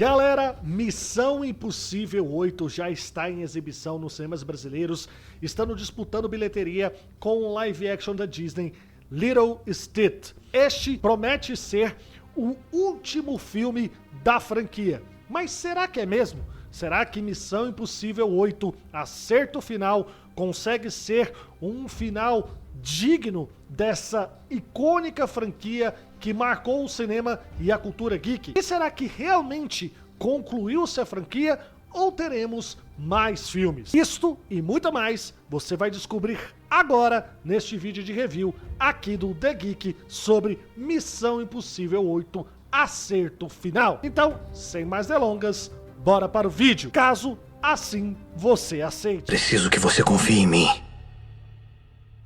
Galera, Missão Impossível 8 já está em exibição nos cinemas brasileiros, estando disputando bilheteria com o live action da Disney, Lilo & Stitch. Este promete ser o último filme da franquia. Mas será que é mesmo? Será que Missão Impossível 8, Acerto Final, consegue ser um final digno dessa icônica franquia que marcou o cinema e a cultura geek? E será que realmente concluiu-se a franquia ou teremos mais filmes? Isto e muito mais você vai descobrir agora neste vídeo de review aqui do The Geek sobre Missão Impossível 8 Acerto Final. Então, sem mais delongas, bora para o vídeo, caso assim você aceite. Preciso que você confie em mim.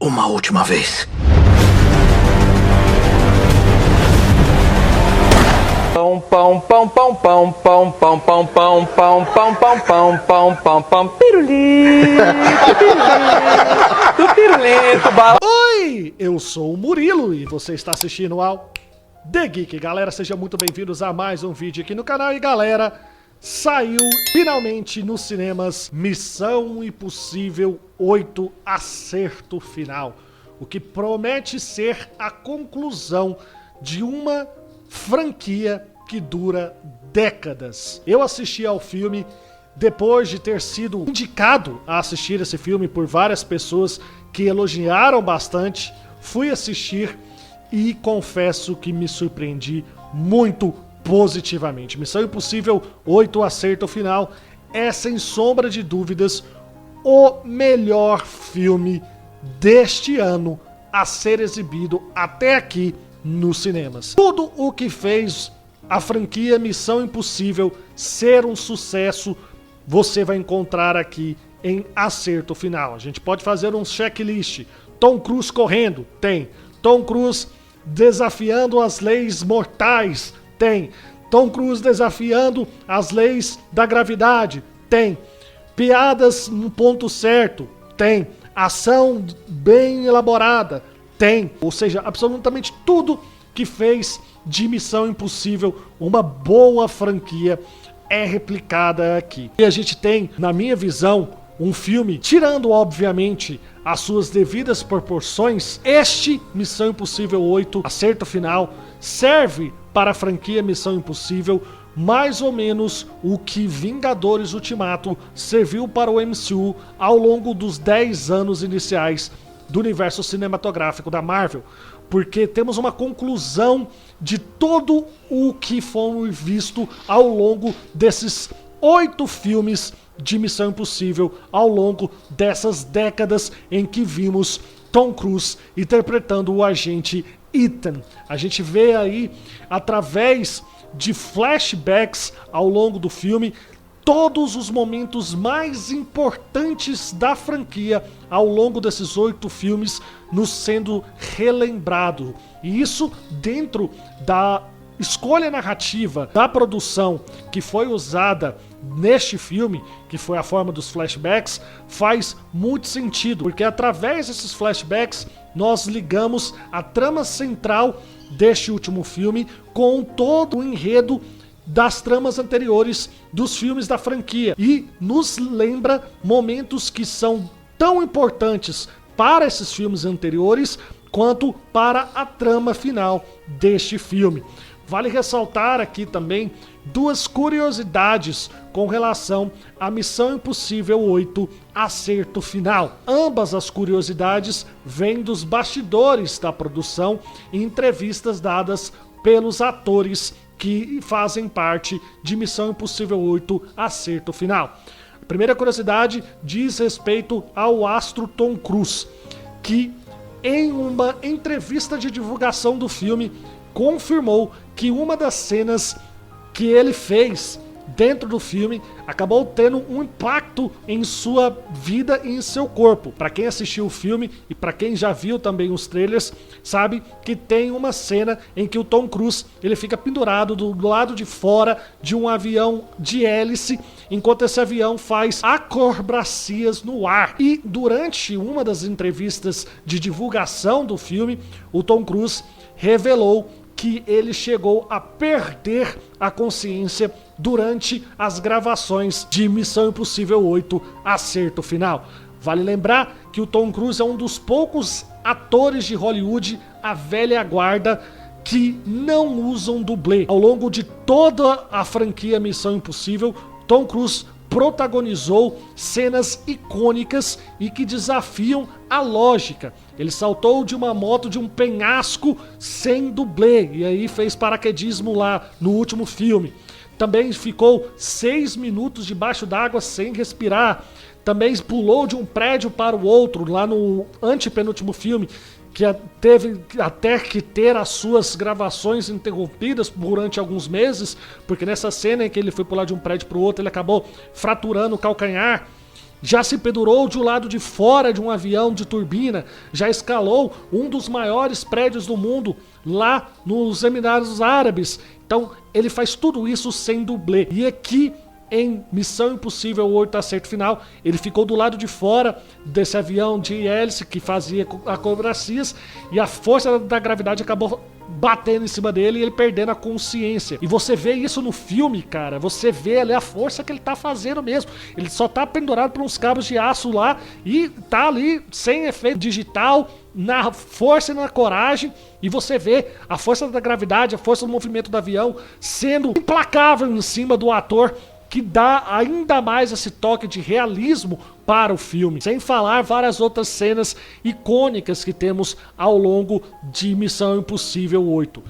Uma última vez. Pão pão pão pão pão pão pão pão pão pão pão pão pão pão pão pão pirulito pirulito bala. Oi, eu sou o Murilo e você está assistindo ao The Geek. Galera, sejam muito bem-vindos a mais um vídeo aqui no canal. E galera, saiu finalmente nos cinemas Missão Impossível 8 Acerto Final, o que promete ser a conclusão de uma franquia que dura décadas. Eu assisti ao filme depois de ter sido indicado a assistir esse filme por várias pessoas que elogiaram bastante. Fui assistir e confesso que me surpreendi muito positivamente. Missão Impossível 8 Acerto Final é, sem sombra de dúvidas, o melhor filme deste ano a ser exibido até aqui nos cinemas. Tudo o que fez a franquia Missão Impossível ser um sucesso, você vai encontrar aqui em Acerto Final. A gente pode fazer um checklist. Tom Cruise correndo? Tem. Tom Cruise desafiando as leis mortais? Tem. Tom Cruise desafiando as leis da gravidade? Tem. Piadas no ponto certo? Tem. Ação bem elaborada? Tem. Ou seja, absolutamente tudo que fez de Missão Impossível uma boa franquia é replicada aqui. E a gente tem, na minha visão, um filme, tirando obviamente as suas devidas proporções, este Missão Impossível 8 Acerto Final serve para a franquia Missão Impossível mais ou menos o que Vingadores Ultimato serviu para o MCU ao longo dos 10 anos iniciais do universo cinematográfico da Marvel, porque temos uma conclusão de todo o que foi visto ao longo desses 8 filmes de Missão Impossível, ao longo dessas décadas em que vimos Tom Cruise interpretando o agente Ethan. A gente vê aí, através de flashbacks ao longo do filme, todos os momentos mais importantes da franquia ao longo desses 8 filmes nos sendo relembrado. E isso dentro da escolha narrativa da produção que foi usada neste filme, que foi a forma dos flashbacks, faz muito sentido, porque através desses flashbacks nós ligamos a trama central deste último filme com todo o enredo das tramas anteriores dos filmes da franquia e nos lembra momentos que são tão importantes para esses filmes anteriores quanto para a trama final deste filme. Vale ressaltar aqui também duas curiosidades com relação a Missão Impossível 8 Acerto Final. Ambas as curiosidades vêm dos bastidores da produção e entrevistas dadas pelos atores que fazem parte de Missão Impossível 8 Acerto Final. A primeira curiosidade diz respeito ao astro Tom Cruise, que em uma entrevista de divulgação do filme confirmou que uma das cenas que ele fez dentro do filme acabou tendo um impacto em sua vida e em seu corpo. Para quem assistiu o filme e para quem já viu também os trailers, sabe que tem uma cena em que o Tom Cruise ele fica pendurado do lado de fora de um avião de hélice, enquanto esse avião faz acrobacias no ar. E durante uma das entrevistas de divulgação do filme, o Tom Cruise revelou que ele chegou a perder a consciência durante as gravações de Missão Impossível 8 Acerto Final. Vale lembrar que o Tom Cruise é um dos poucos atores de Hollywood, a velha guarda, que não usam dublê. Ao longo de toda a franquia Missão Impossível, Tom Cruise protagonizou cenas icônicas e que desafiam a lógica. Ele saltou de uma moto de um penhasco sem dublê e aí fez paraquedismo lá no último filme. Também ficou 6 minutos debaixo d'água sem respirar. Também pulou de um prédio para o outro lá no antepenúltimo filme, que teve até que ter as suas gravações interrompidas durante alguns meses, porque nessa cena em que ele foi pular de um prédio para o outro, ele acabou fraturando o calcanhar. Já se pendurou de um lado de fora de um avião de turbina, já escalou um dos maiores prédios do mundo lá nos Emirados Árabes. Então ele faz tudo isso sem dublê. E aqui em Missão Impossível 8 Acerto Final, ele ficou do lado de fora desse avião de hélice que fazia acrobacias e a força da gravidade acabou batendo em cima dele e ele perdendo a consciência. E você vê isso no filme, cara. Você vê ali a força que ele tá fazendo mesmo. Ele só tá pendurado por uns cabos de aço lá e tá ali sem efeito digital, na força e na coragem. E você vê a força da gravidade, a força do movimento do avião sendo implacável em cima do ator, que dá ainda mais esse toque de realismo para o filme. Sem falar várias outras cenas icônicas que temos ao longo de Missão Impossível 8.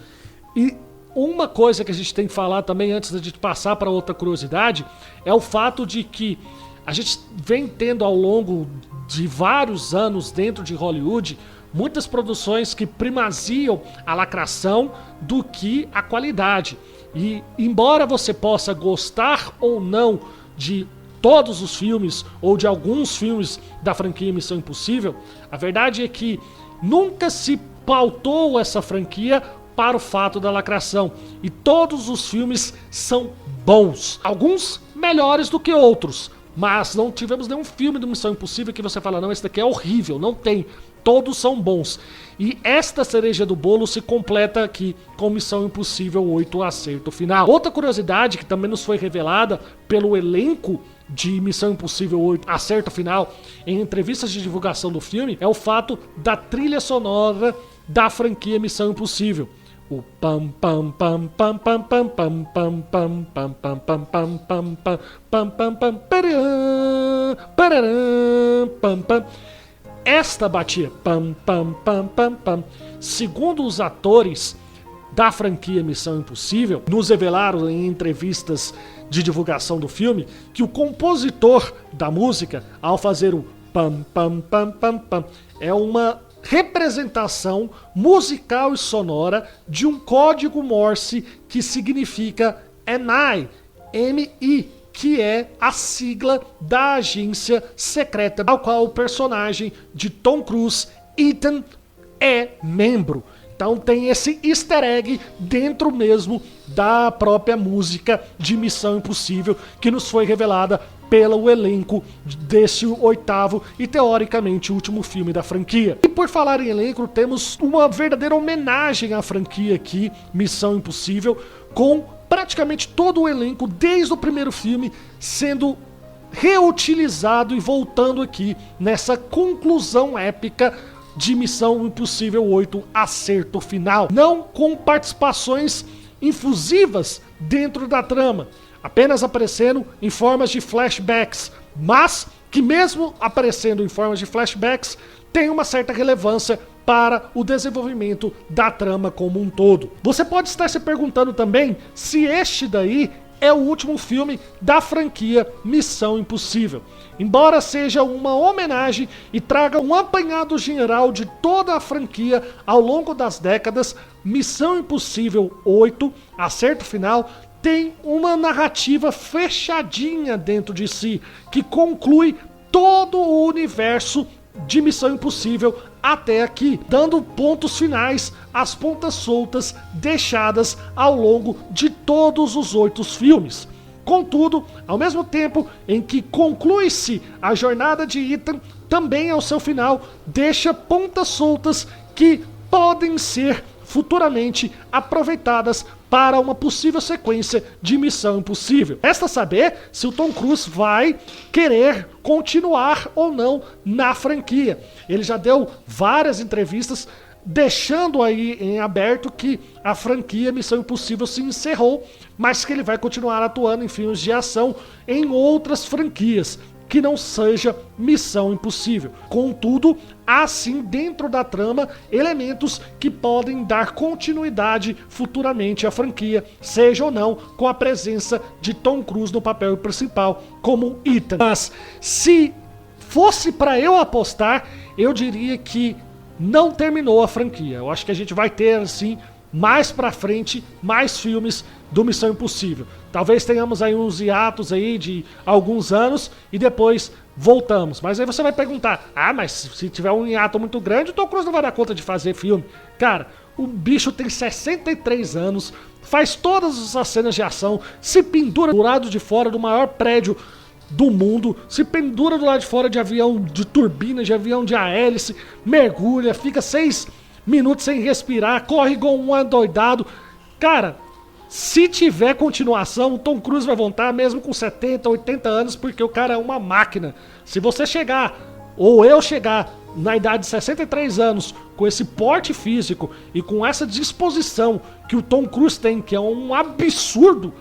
E uma coisa que a gente tem que falar também antes de passar para outra curiosidade é o fato de que a gente vem tendo ao longo de vários anos dentro de Hollywood muitas produções que primaziam a lacração do que a qualidade. E embora você possa gostar ou não de todos os filmes ou de alguns filmes da franquia Missão Impossível, a verdade é que nunca se pautou essa franquia para o fato da lacração. E todos os filmes são bons. Alguns melhores do que outros. Mas não tivemos nenhum filme do Missão Impossível que você fala, não, esse daqui é horrível. Não tem. Todos são bons. E esta cereja do bolo se completa aqui com Missão Impossível 8 Acerto Final. Outra curiosidade que também nos foi revelada pelo elenco de Missão Impossível 8 Acerto Final em entrevistas de divulgação do filme é o fato da trilha sonora da franquia Missão Impossível. O pam pam pam pam pam pam pam pam pam pam pam pam pam pam pam pam pam pam pam. Esta batia pam pam pam pam pam. Segundo os atores da franquia Missão Impossível, nos revelaram em entrevistas de divulgação do filme que o compositor da música, ao fazer o pam pam pam pam pam, é uma representação musical e sonora de um código Morse que significa MI, M-I, que é a sigla da agência secreta ao qual o personagem de Tom Cruise, Ethan, é membro. Então tem esse easter egg dentro mesmo da própria música de Missão Impossível que nos foi revelada pelo elenco desse 8º e teoricamente último filme da franquia. E por falar em elenco, temos uma verdadeira homenagem à franquia aqui, Missão Impossível, com praticamente todo o elenco desde o primeiro filme sendo reutilizado e voltando aqui nessa conclusão épica de Missão Impossível 8 Acerto Final. Não com participações infusivas dentro da trama, apenas aparecendo em formas de flashbacks, mas que mesmo aparecendo em formas de flashbacks tem uma certa relevância para o desenvolvimento da trama como um todo. Você pode estar se perguntando também se este daí é o último filme da franquia Missão Impossível. Embora seja uma homenagem e traga um apanhado geral de toda a franquia ao longo das décadas, Missão Impossível 8, Acerto Final, tem uma narrativa fechadinha dentro de si, que conclui todo o universo de Missão Impossível até aqui, dando pontos finais às pontas soltas deixadas ao longo de todos os 8 filmes. Contudo, ao mesmo tempo em que conclui-se a jornada de Ethan, também ao seu final deixa pontas soltas que podem ser futuramente aproveitadas para uma possível sequência de Missão Impossível. Resta saber se o Tom Cruise vai querer continuar ou não na franquia. Ele já deu várias entrevistas deixando aí em aberto que a franquia Missão Impossível se encerrou, mas que ele vai continuar atuando em filmes de ação em outras franquias, que não seja Missão Impossível. Contudo, há sim dentro da trama elementos que podem dar continuidade futuramente à franquia, seja ou não com a presença de Tom Cruise no papel principal como Ethan. Mas se fosse para eu apostar, eu diria que não terminou a franquia. Eu acho que a gente vai ter assim mais pra frente, mais filmes do Missão Impossível. Talvez tenhamos aí uns hiatos aí de alguns anos e depois voltamos. Mas aí você vai perguntar, mas se tiver um hiato muito grande, o Tom Cruise não vai dar conta de fazer filme. Cara, o bicho tem 63 anos, faz todas as cenas de ação, se pendura do lado de fora do maior prédio do mundo, se pendura do lado de fora de avião de turbina, de avião de hélice, mergulha, fica 6 minutos sem respirar, corre igual um adoidado. Cara, se tiver continuação, o Tom Cruise vai voltar mesmo com 70, 80 anos, porque o cara é uma máquina. Se você chegar, ou eu chegar, na idade de 63 anos, com esse porte físico e com essa disposição que o Tom Cruise tem, que é um absurdo,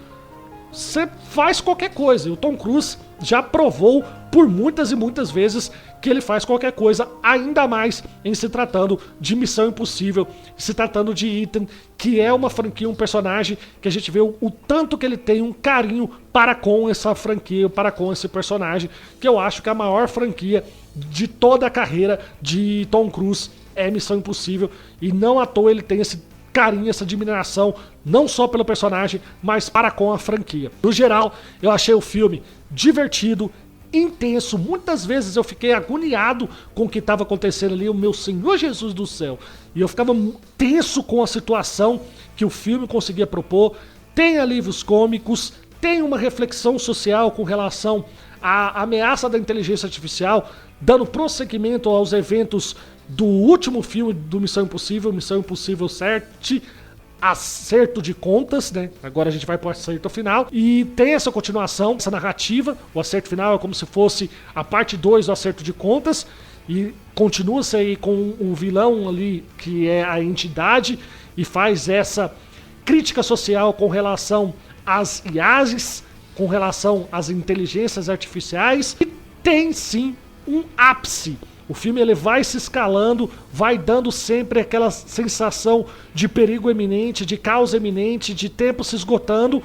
você faz qualquer coisa. E o Tom Cruise já provou por muitas e muitas vezes que ele faz qualquer coisa, ainda mais em se tratando de Missão Impossível, se tratando de Ethan, que é uma franquia, um personagem que a gente vê o tanto que ele tem um carinho para com essa franquia, para com esse personagem, que eu acho que a maior franquia de toda a carreira de Tom Cruise é Missão Impossível, e não à toa ele tem esse carinho, essa admiração, não só pelo personagem, mas para com a franquia. No geral, eu achei o filme divertido, intenso, muitas vezes eu fiquei agoniado com o que estava acontecendo ali, o meu Senhor Jesus do céu, e eu ficava tenso com a situação que o filme conseguia propor. Tem alívios cômicos, tem uma reflexão social com relação à ameaça da inteligência artificial, dando prosseguimento aos eventos do último filme do Missão Impossível 7, Acerto de Contas, né? Agora a gente vai pro acerto final. E tem essa continuação, essa narrativa. O acerto final é como se fosse a parte 2 do Acerto de Contas. E continua-se aí com um vilão ali, que é a entidade, e faz essa crítica social com relação às IAs, com relação às inteligências artificiais. E tem sim um ápice. O filme ele vai se escalando, vai dando sempre aquela sensação de perigo iminente, de caos iminente, de tempo se esgotando,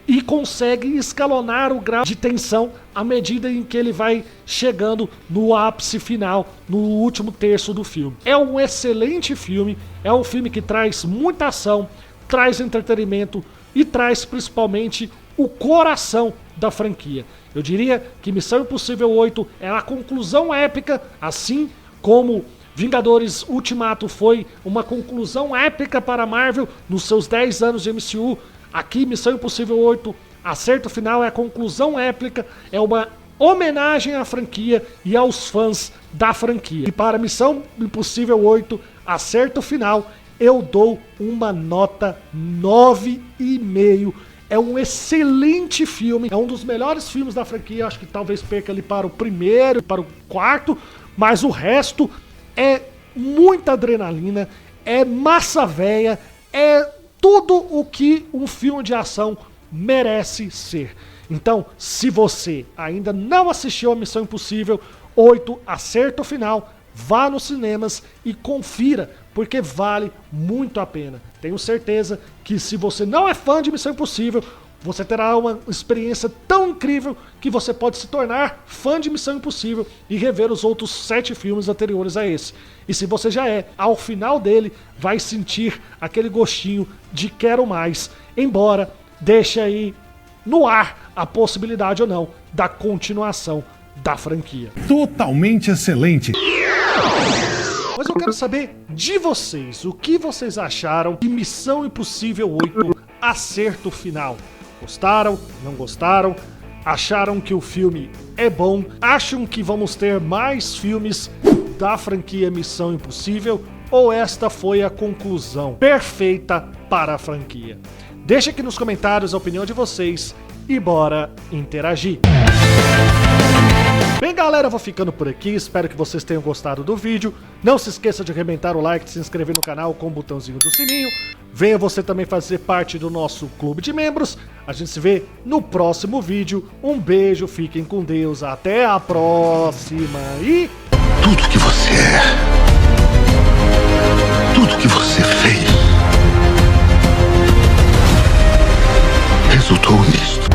e consegue escalonar o grau de tensão à medida em que ele vai chegando no ápice final, no último terço do filme. É um excelente filme, é um filme que traz muita ação, traz entretenimento e traz principalmente o coração da franquia. Eu diria que Missão Impossível 8 é a conclusão épica, assim como Vingadores Ultimato foi uma conclusão épica para a Marvel nos seus 10 anos de MCU. Aqui, Missão Impossível 8, Acerto Final, é a conclusão épica, é uma homenagem à franquia e aos fãs da franquia. E para Missão Impossível 8, Acerto Final, eu dou uma nota 9,5. É um excelente filme, é um dos melhores filmes da franquia. Acho que talvez perca ali para o primeiro, para o quarto, mas o resto é muita adrenalina, é massa véia, é tudo o que um filme de ação merece ser. Então, se você ainda não assistiu a Missão Impossível 8, Acerto Final, vá nos cinemas e confira, porque vale muito a pena. Tenho certeza que se você não é fã de Missão Impossível, você terá uma experiência tão incrível que você pode se tornar fã de Missão Impossível e rever os outros 7 filmes anteriores a esse. E se você já é, ao final dele, vai sentir aquele gostinho de quero mais, embora deixe aí no ar a possibilidade ou não da continuação da franquia. Totalmente excelente. Mas eu quero saber de vocês, o que vocês acharam de Missão Impossível 8, Acerto Final? Gostaram? Não gostaram? Acharam que o filme é bom? Acham que vamos ter mais filmes da franquia Missão Impossível? ou esta foi a conclusão perfeita para a franquia? Deixe aqui nos comentários a opinião de vocês e bora interagir. Bem, galera, eu vou ficando por aqui, espero que vocês tenham gostado do vídeo. Não se esqueça de arrebentar o like, de se inscrever no canal com o botãozinho do sininho. Venha você também fazer parte do nosso clube de membros. A gente se vê no próximo vídeo. Um beijo, fiquem com Deus, até a próxima e... Tudo que você é, tudo que você fez, resultou nisto.